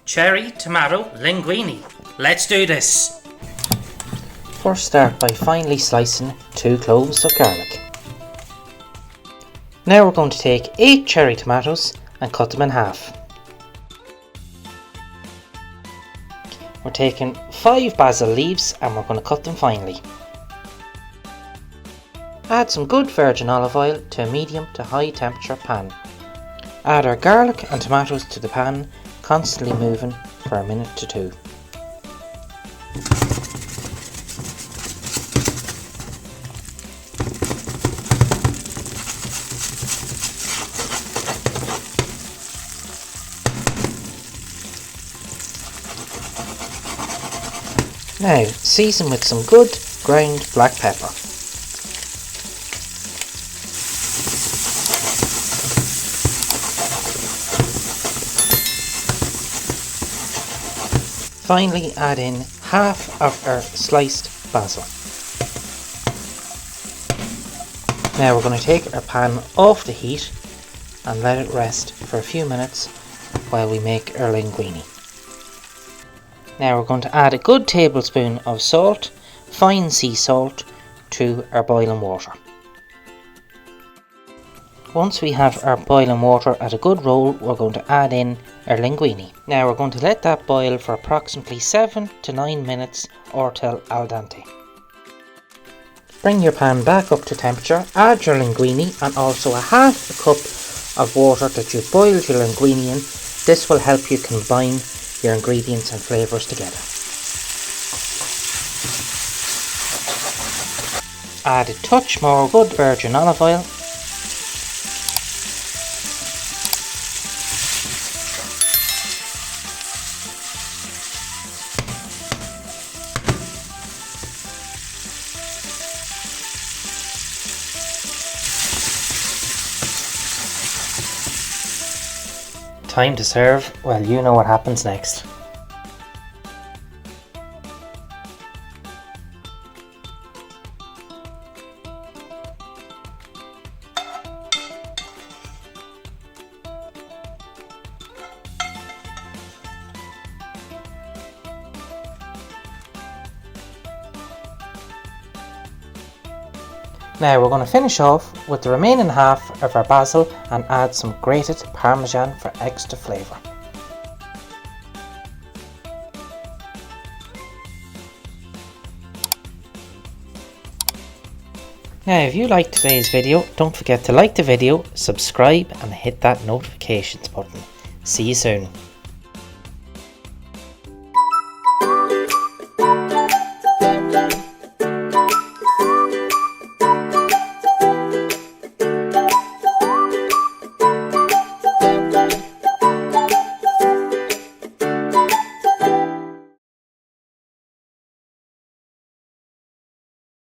Cherry Tomato Linguine. Let's do this! First, start by finely slicing 2 cloves of garlic. Now we're going to take 8 cherry tomatoes and cut them in half. We're taking 5 basil leaves and we're going to cut them finely. Add some good virgin olive oil to a medium to high temperature pan. Add our garlic and tomatoes to the pan, constantly moving for a minute to 2. Now season with some good ground black pepper. Finally, add in half of our sliced basil. Now we're going to take our pan off the heat and let it rest for a few minutes while we make our linguine. Now we're going to add a good tablespoon of salt, fine sea salt, to our boiling water. Once we have our boiling water at a good roll, we're going to add in our linguine. Now we're going to let that boil for approximately 7 to 9 minutes or till al dente. Bring your pan back up to temperature, add your linguine and also a half a cup of water that you've boiled your linguine in. This will help you combine your ingredients and flavours together. Add a touch more good virgin olive oil. Time to serve. Well, you know what happens next. Now we're going to finish off with the remaining half of our basil and add some grated Parmesan for extra flavour. Now if you liked today's video, don't forget to like the video, subscribe and hit that notifications button. See you soon.